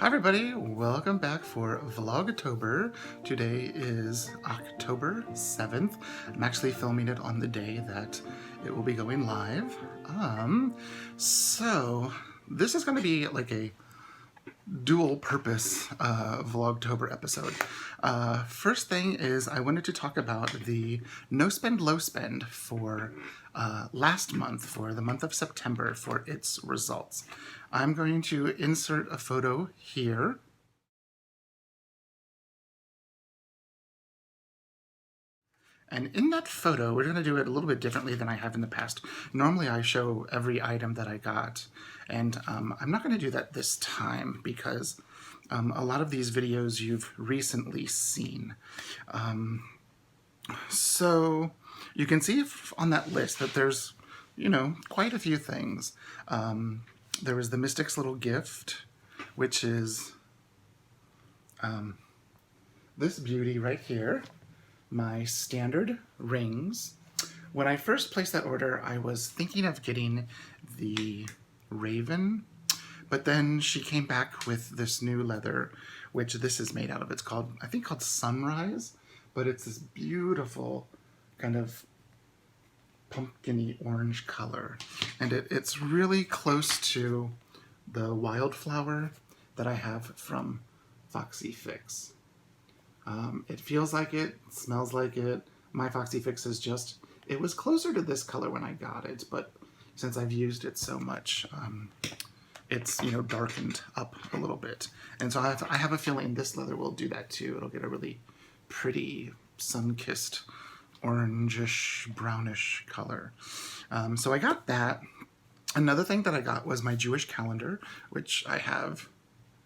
Hi everybody, welcome back for Vlogtober. Today is October 7th. I'm actually filming it on the day that it will be going live. So this is going to be like a dual purpose Vlogtober episode. First thing is I wanted to talk about the no spend low spend for last month, for the month of September, for its results. I'm going to insert a photo here. And in that photo, we're going to do it a little bit differently than I have in the past. Normally I show every item that I got, and I'm not going to do that this time because a lot of these videos you've recently seen. So you can see on that list that there's, quite a few things. There was the Mystic's Little Gift, which is this beauty right here. My standard rings. When I first placed that order, I was thinking of getting the Raven, but then she came back with this new leather, which this is made out of. It's called, I think called Sunrise, but it's this beautiful kind of pumpkin-y orange color. And it's really close to the wildflower that I have from Foxy Fix. It feels like it, smells like it. My Foxy Fix is just, it was closer to this color when I got it, but since I've used it so much, it's, darkened up a little bit. And so I have a feeling this leather will do that too. It'll get a really pretty sun-kissed orangish, brownish color. So I got that. Another thing that I got was my Jewish calendar, which I have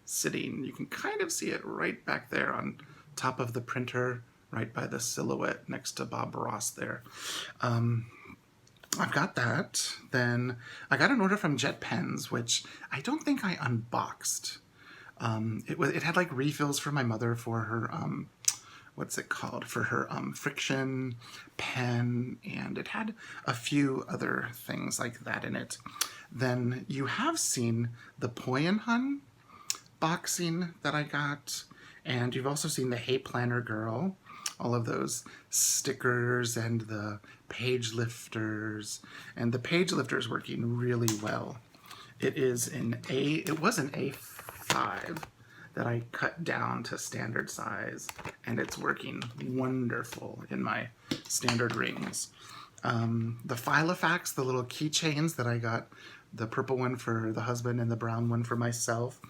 sitting. You can kind of see it right back there on top of the printer, right by the silhouette next to Bob Ross there. I've got that. Then I got an order from Jet Pens, which I don't think I unboxed. It had like refills for my mother for her, what's it called? For her friction pen, and it had a few other things like that in it. Then you have seen the Poi and Hun boxing that I got, and you've also seen the Hey Planner Girl, all of those stickers and the page lifters, and the page lifter is working really well. It was an A5 that I cut down to standard size, and it's working wonderful in my standard rings. The Filofax, the little keychains that I got, the purple one for the husband and the brown one for myself.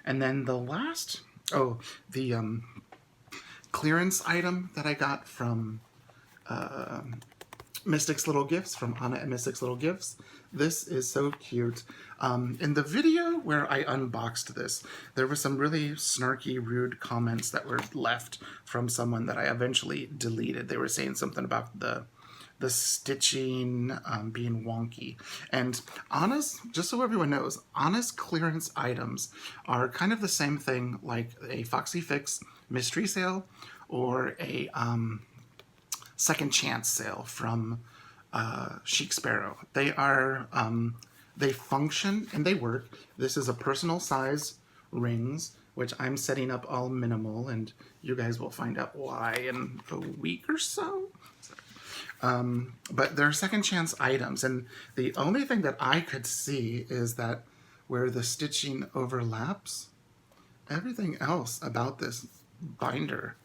And then the last, the clearance item that I got from Mystic's Little Gifts, from Anna and Mystic's Little Gifts. This is so cute. In the video where I unboxed this, there were some really snarky, rude comments that were left from someone that I eventually deleted. They were saying something about the stitching being wonky. And Anna's, just so everyone knows, Anna's clearance items are kind of the same thing like a Foxy Fix mystery sale or a second chance sale from Chic Sparrow. They are, they function and they work. This is a personal size rings, which I'm setting up all minimal, and you guys will find out why in a week or so. But they're second chance items, and the only thing that I could see is that where the stitching overlaps, everything else about this binder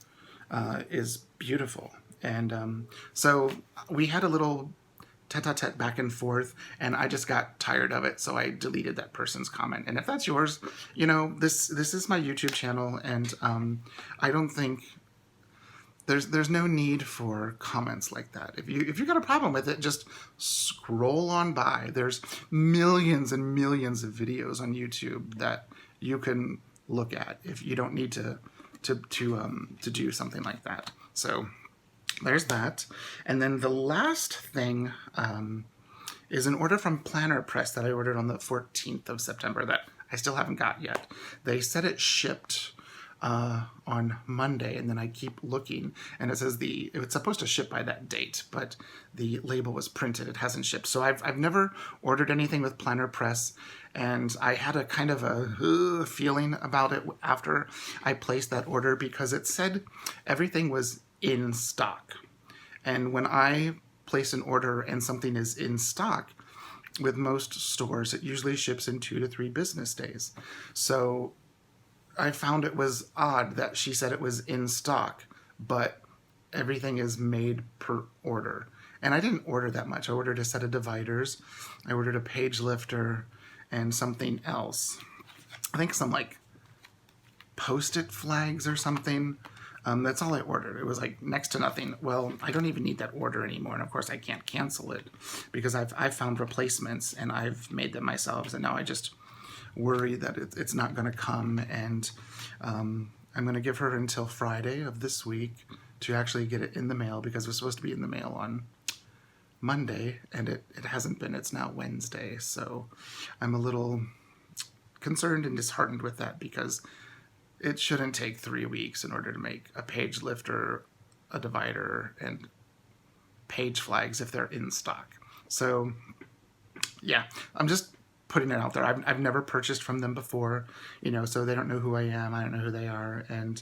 is beautiful. And so we had a little tete-a-tete back and forth, and I just got tired of it, so I deleted that person's comment. And if that's yours, this is my YouTube channel, and I don't think there's no need for comments like that. If you got a problem with it, just scroll on by. There's millions and millions of videos on YouTube that you can look at if you don't need to do something like that. So there's that. And then the last thing is an order from Planner Press that I ordered on the 14th of September that I still haven't got yet. They said it shipped on Monday, and then I keep looking, and it says it's supposed to ship by that date, but the label was printed. It hasn't shipped. So I've never ordered anything with Planner Press, and I had a kind of a feeling about it after I placed that order because it said everything was in stock. And when I place an order and something is in stock, with most stores, it usually ships in 2 to 3 business days. So I found it was odd that she said it was in stock, but everything is made per order. And I didn't order that much. I ordered a set of dividers, I ordered a page lifter, and something else. I think some like Post-it flags or something. That's all I ordered. It was like next to nothing. Well, I don't even need that order anymore, and of course I can't cancel it because I've found replacements and I've made them myself, and now I just worry that it's not going to come, and I'm going to give her until Friday of this week to actually get it in the mail because it was supposed to be in the mail on Monday, and it hasn't been. It's now Wednesday, so I'm a little concerned and disheartened with that because it shouldn't take 3 weeks in order to make a page lifter, a divider, and page flags if they're in stock. So yeah, I'm just putting it out there. I've never purchased from them before, so they don't know who I am. I don't know who they are. And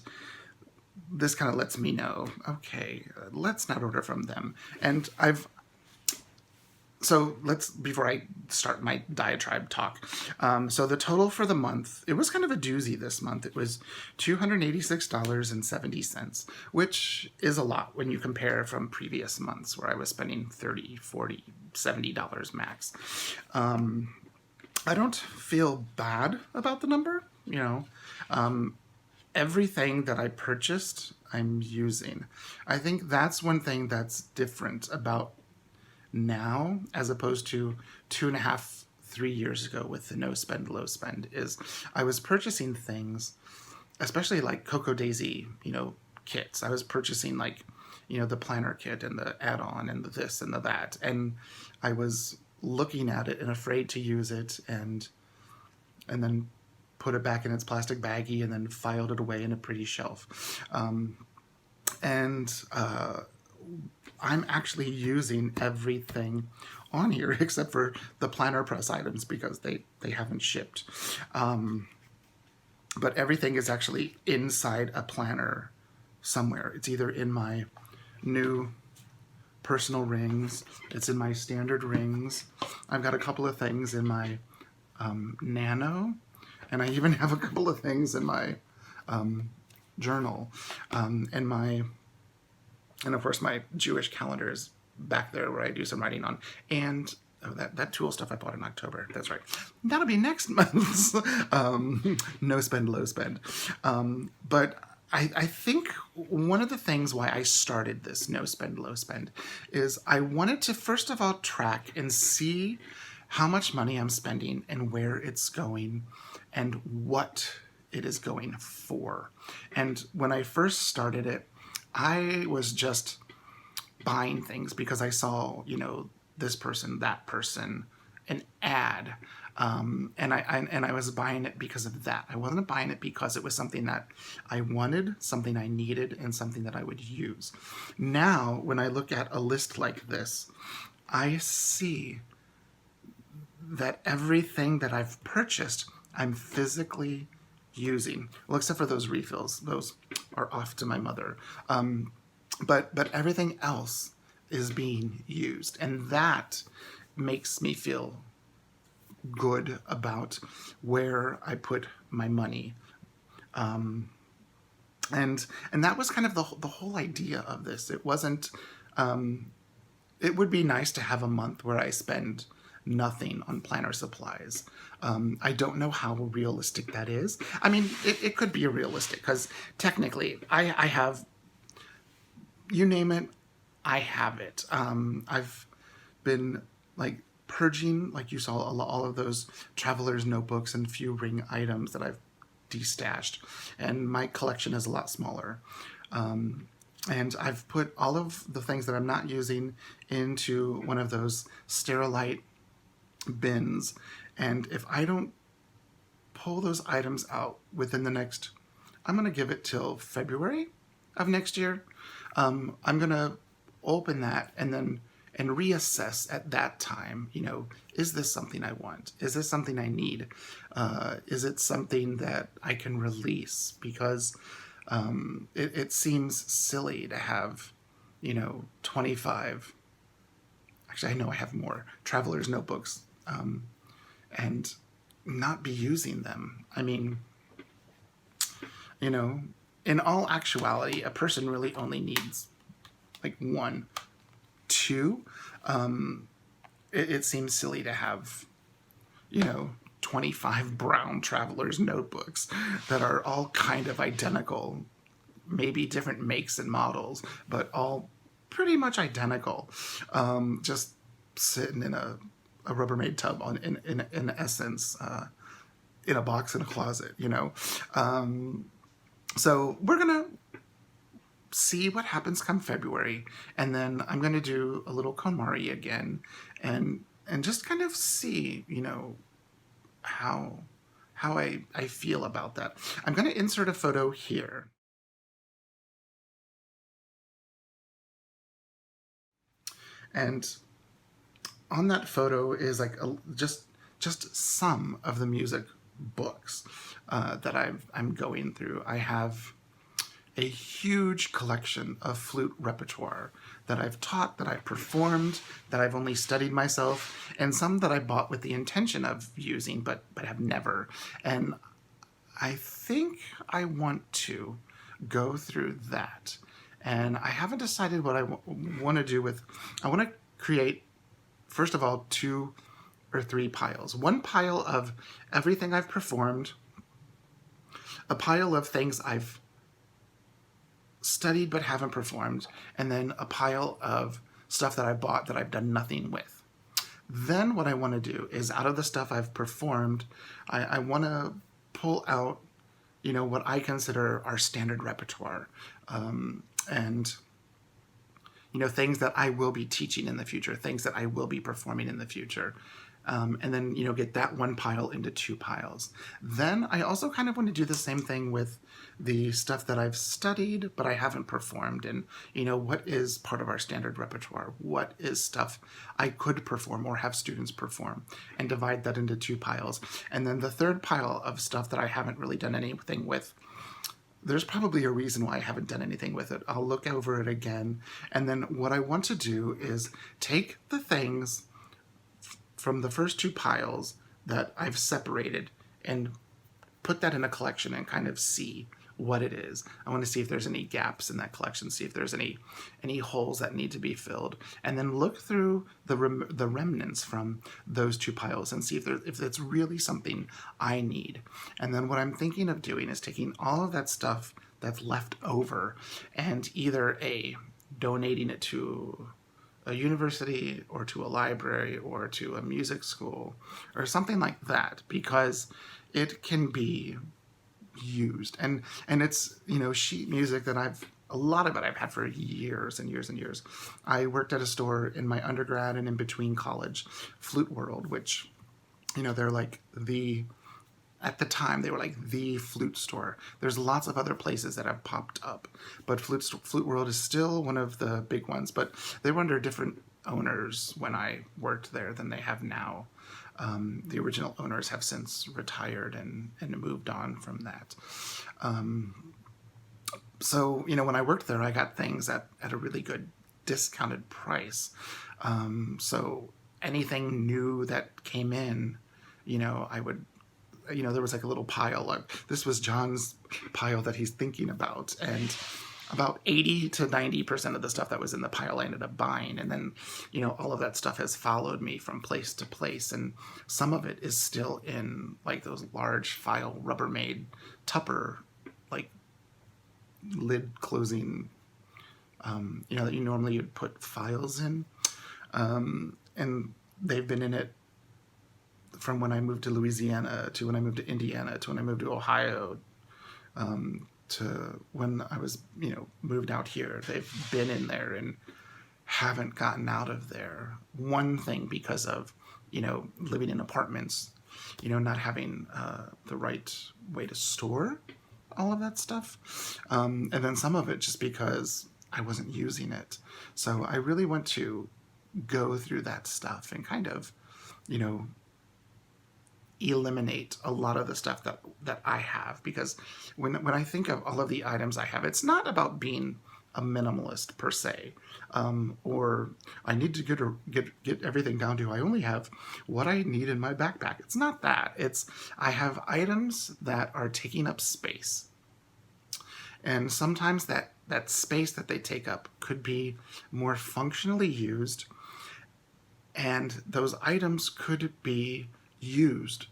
this kind of lets me know, okay, let's not order from them. And before I start my diatribe talk, so the total for the month, it was kind of a doozy this month. It was $286.70, which is a lot when you compare from previous months where I was spending $30, $40, $70 max. I don't feel bad about the number, everything that I purchased, I'm using. I think that's one thing that's different about now as opposed to 2.5, 3 years ago with the no spend, low spend, is I was purchasing things, especially like Cocoa Daisy, kits. I was purchasing like, the planner kit and the add-on and the this and the that. And I was looking at it and afraid to use it and then put it back in its plastic baggie and then filed it away in a pretty shelf. I'm actually using everything on here except for the Planner Press items because they haven't shipped. But everything is actually inside a planner somewhere. It's either in my new personal rings, it's in my standard rings. I've got a couple of things in my Nano, and I even have a couple of things in my journal, and of course my Jewish calendar is back there where I do some writing on. And that tool stuff I bought in October. That's right. That'll be next month's no spend, low spend. But I think one of the things why I started this no spend, low spend is I wanted to first of all track and see how much money I'm spending and where it's going and what it is going for. And when I first started it, I was just buying things because I saw, this person, that person, an ad. And I was buying it because of that. I wasn't buying it because it was something that I wanted, something I needed, and something that I would use. Now, when I look at a list like this, I see that everything that I've purchased, I'm physically using. Well, except for those refills. Those are off to my mother. But everything else is being used. And that makes me feel good about where I put my money. And that was kind of the whole idea of this. It wasn't, it would be nice to have a month where I spend nothing on planner supplies. I don't know how realistic that is. I mean, it could be realistic because technically I have, you name it, I have it. I've been like purging, like you saw, all of those traveler's notebooks and few ring items that I've destashed, and my collection is a lot smaller. And I've put all of the things that I'm not using into one of those Sterilite bins, and if I don't pull those items out within the next I'm going to give it till February of next year. I'm going to open that and reassess at that time, is this something I want? Is this something I need? Is it something that I can release? Because it seems silly to have, 25, actually I know I have more, traveler's notebooks, and not be using them. I mean, in all actuality, a person really only needs like one, two. It seems silly to have, 25 brown traveler's notebooks that are all kind of identical, maybe different makes and models, but all pretty much identical. Just sitting in a Rubbermaid tub in essence, in a box in a closet, So we're going to see what happens come February, and then I'm going to do a little KonMari again, and just kind of see, how I feel about that. I'm going to insert a photo here. And on that photo is like just some of the music books that I'm going through. I have a huge collection of flute repertoire that I've taught, that I've performed, that I've only studied myself, and some that I bought with the intention of using, but have never. And I think I want to go through that. And I haven't decided what I want to do with. I want to create, first of all, 2 or 3 piles. One pile of everything I've performed, a pile of things I've studied but haven't performed, and then a pile of stuff that I bought that I've done nothing with. Then what I want to do is, out of the stuff I've performed, I want to pull out, what I consider our standard repertoire, and things that I will be teaching in the future, things that I will be performing in the future. And then, get that one pile into 2 piles. Then I also kind of want to do the same thing with the stuff that I've studied, but I haven't performed. And, what is part of our standard repertoire? What is stuff I could perform or have students perform? And divide that into 2 piles. And then the third pile of stuff that I haven't really done anything with, there's probably a reason why I haven't done anything with it. I'll look over it again. And then what I want to do is take the things from the first 2 piles that I've separated and put that in a collection and kind of see what it is. I want to see if there's any gaps in that collection, see if there's any holes that need to be filled, and then look through the remnants from those 2 piles and see if it's really something I need. And then what I'm thinking of doing is taking all of that stuff that's left over and either donating it to a university or to a library or to a music school or something like that, because it can be used. And it's, sheet music that a lot of it I've had for years and years and years. I worked at a store in my undergrad and in between college, Flute World, which, they're like at the time, they were like the flute store. There's lots of other places that have popped up, but Flute World is still one of the big ones. But they were under different owners when I worked there than they have now. The original owners have since retired and moved on from that. So, when I worked there, I got things at a really good discounted price. So anything new that came in, I would, there was like a little pile of, this was John's pile that he's thinking about, and about 80 to 90% of the stuff that was in the pile I ended up buying. And then, all of that stuff has followed me from place to place. And some of it is still in like those large file Rubbermaid Tupper, like lid closing, that you normally would put files in. And they've been in it from when I moved to Louisiana to when I moved to Indiana to when I moved to Ohio, to when I was, moved out here. They've been in there and haven't gotten out of there. One thing because of, living in apartments, not having the right way to store all of that stuff. And then some of it just because I wasn't using it. So I really want to go through that stuff and kind of, you know, eliminate a lot of the stuff that I have, because when I think of all of the items I have, it's not about being a minimalist per se, or I need to get everything down to I only have what I need in my backpack. It's not that. It's I have items that are taking up space, and sometimes that space that they take up could be more functionally used, and those items could be used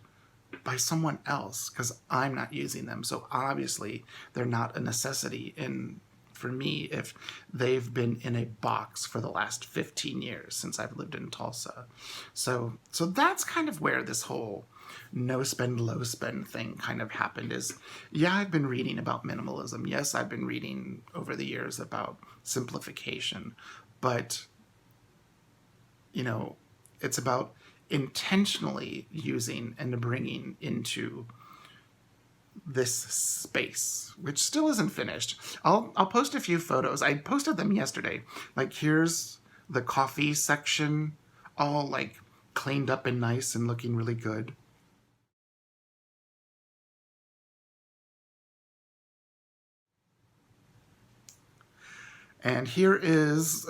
by someone else because I'm not using them. So obviously they're not a necessity for me if they've been in a box for the last 15 years since I've lived in Tulsa. So that's kind of where this whole no spend, low spend thing kind of happened. Is, yeah, I've been reading about minimalism. Yes, I've been reading over the years about simplification, but you know, it's about intentionally using and bringing into this space, which still isn't finished. I'll post a few photos. I posted them yesterday. Like, here's the coffee section, all like cleaned up and nice and looking really good. And here is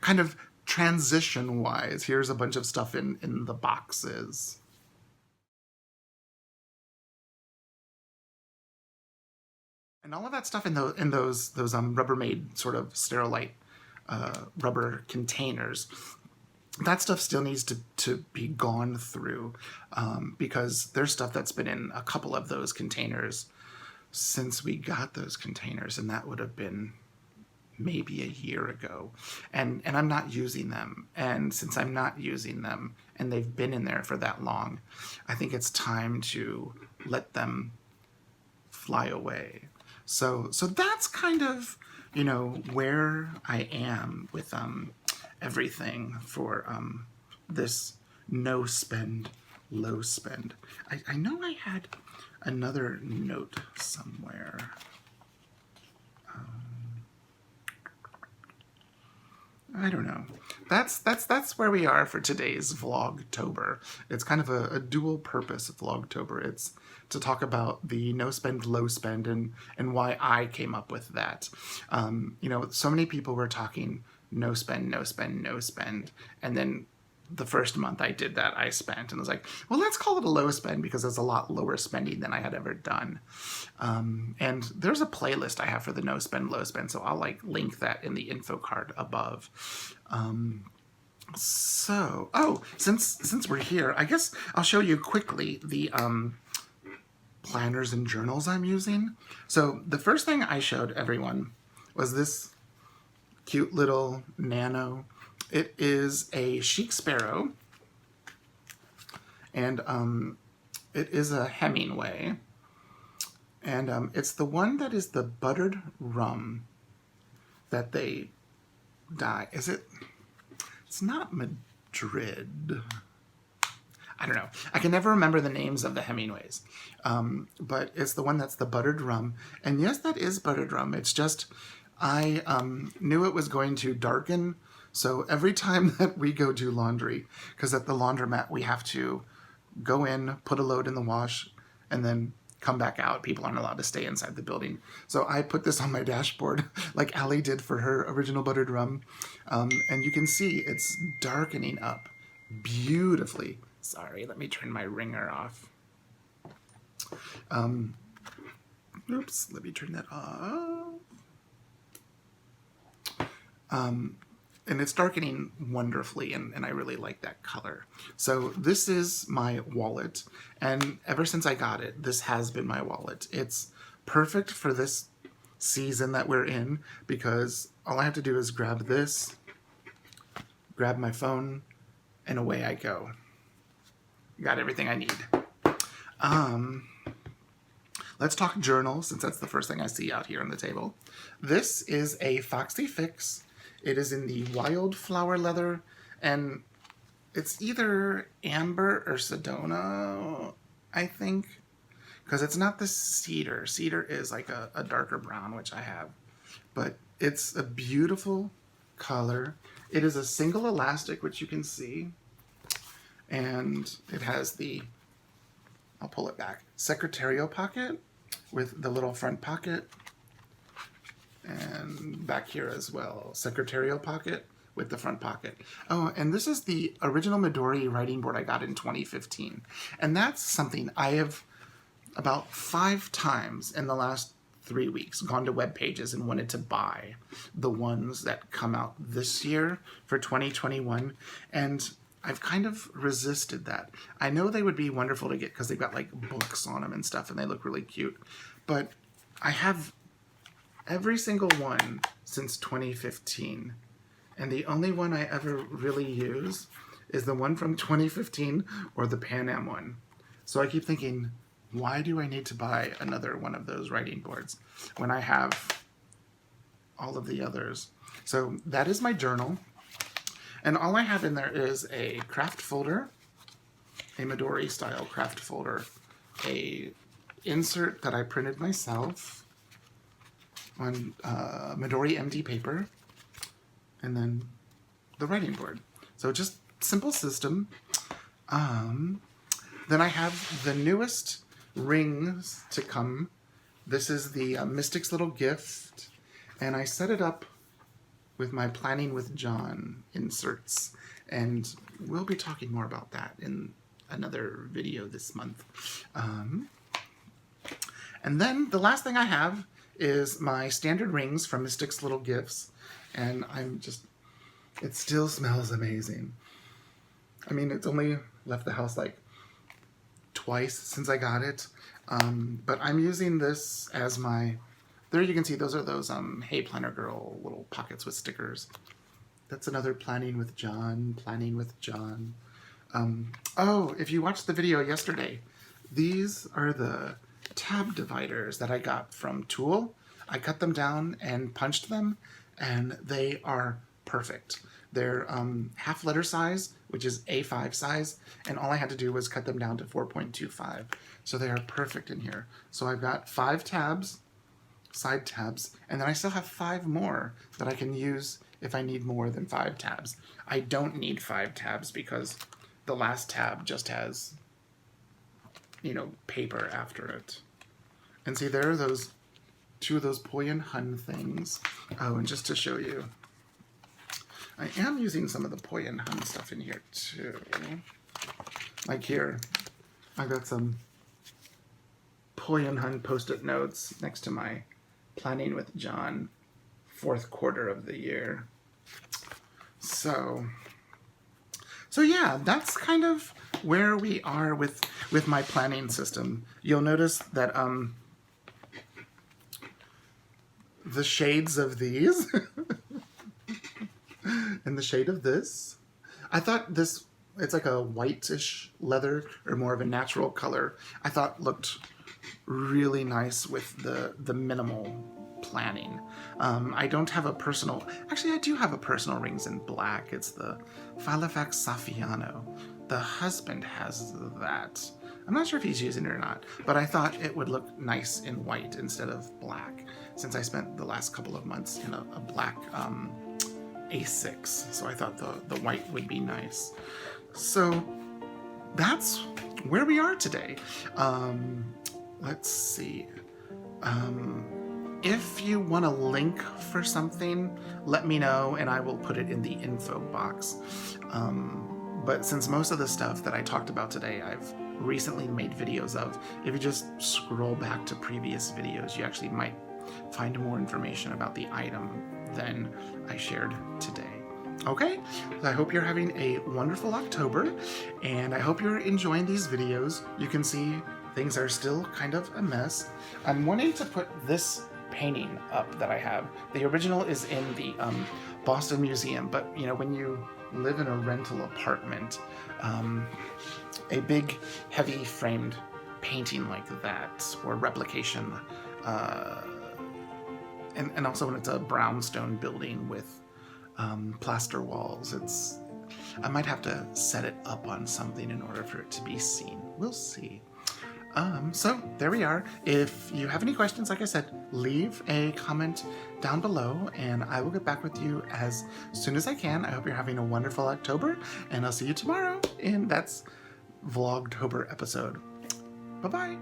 kind of transition wise, here's a bunch of stuff in the boxes. And all of that stuff in those Rubbermaid sort of Sterilite rubber containers, that stuff still needs to be gone through, because there's stuff that's been in a couple of those containers since we got those containers, and that would have been maybe a year ago, and I'm not using them. And since I'm not using them and they've been in there for that long, I think it's time to let them fly away. So that's kind of, you know, where I am with everything for this no spend, low spend. I know I had another note somewhere. I don't know. That's where we are for today's Vlogtober. It's kind of a dual purpose Vlogtober. It's to talk about the no spend, low spend, and why I came up with that. You know, so many people were talking no spend, no spend, no spend, and then the first month I did that, I spent, and I was like, well, let's call it a low spend because it's a lot lower spending than I had ever done. And there's a playlist I have for the no spend, low spend, so I'll like link that in the info card above. Since we're here, I guess I'll show you quickly the planners and journals I'm using. So the first thing I showed everyone was this cute little nano. It is a chic sparrow, and it is a Hemingway, and it's the one that is the buttered rum that they dye. Is it? It's not Madrid. I don't know. I can never remember the names of the Hemingways, but it's the one that's the buttered rum. And yes, that is buttered rum. It's just I knew it was going to darken. So every time that we go do laundry, because at the laundromat we have to go in, put a load in the wash, and then come back out. People aren't allowed to stay inside the building. So I put this on my dashboard like Allie did for her original buttered rum. And you can see it's darkening up beautifully. Sorry, let me turn my ringer off. Oops, let me turn that off. And it's darkening wonderfully, and I really like that color. So this is my wallet, and ever since I got it, this has been my wallet. It's perfect for this season that we're in, because all I have to do is grab this, grab my phone, and away I go. Got everything I need. Let's talk journal, since that's the first thing I see out here on the table. This is a Foxy Fix. It is in the wildflower leather, and it's either amber or Sedona, I think. because it's not the cedar. Cedar is like a darker brown, which I have. But it's a beautiful color. It is a single elastic, which you can see. And it has the, I'll pull it back, secretarial pocket with the little front pocket. And back here as well, secretarial pocket with the front pocket. Oh, and this is the original Midori writing board I got in 2015. And that's something I have about 5 times in the last 3 weeks gone to web pages and wanted to buy the ones that come out this year for 2021. And I've kind of resisted that. I know they would be wonderful to get because they've got like books on them and stuff and they look really cute. But I have every single one since 2015. And the only one I ever really use is the one from 2015 or the Pan Am one. So I keep thinking, why do I need to buy another one of those writing boards when I have all of the others? So that is my journal. And all I have in there is a craft folder, a Midori style craft folder, a insert that I printed myself on Midori MD paper, and then the writing board. So just simple system. Then I have the newest rings to come. This is the Mystic's Little Gift, and I set it up with my Planning with John inserts, and we'll be talking more about that in another video this month. And then the last thing I have is my standard rings from Mystic's Little Gifts, and it still smells amazing. I mean, it's only left the house like twice since I got it, but I'm using this as my, there you can see those are those Hey Planner Girl little pockets with stickers. That's another Planning with John. Oh, if you watched the video yesterday, these are the tab dividers that I got from Tool. I cut them down and punched them, and they are perfect. They're half letter size, which is A5 size, and all I had to do was cut them down to 4.25. So they are perfect in here. So I've got 5 tabs, side tabs, and then I still have 5 more that I can use if I need more than 5 tabs. I don't need 5 tabs because the last tab just has, you know, paper after it. And see, there are those 2 of those Poi and Hun things. Oh, and just to show you, I am using some of the Poi and Hun stuff in here too. Like here, I got some Poi and Hun post-it notes next to my Planning with John 4th quarter of the year. So yeah, that's kind of where we are with my planning system. You'll notice that the shades of these and the shade of this, I thought this, it's like a whitish leather or more of a natural color, I thought looked really nice with the minimal planning. I don't have a personal, actually I do have a personal rings in black. It's the Falifax Saffiano. The husband has that. I'm not sure if he's using it or not, but I thought it would look nice in white instead of black, since I spent the last couple of months in a black A6, so I thought the white would be nice. So that's where we are today. Let's see. If you want a link for something, let me know and I will put it in the info box. But since most of the stuff that I talked about today I've recently made videos of, if you just scroll back to previous videos, you actually might find more information about the item than I shared today. Okay, so I hope you're having a wonderful October, and I hope you're enjoying these videos. You can see things are still kind of a mess. I'm wanting to put this painting up that I have. The original is in the Boston Museum, but you know, when you live in a rental apartment, a big, heavy framed painting like that, or replication, and also when it's a brownstone building with plaster walls, I might have to set it up on something in order for it to be seen. We'll see. So there we are. If you have any questions, like I said, leave a comment down below and I will get back with you as soon as I can. I hope you're having a wonderful October, and I'll see you tomorrow in that's Vlogtober episode. Bye-bye.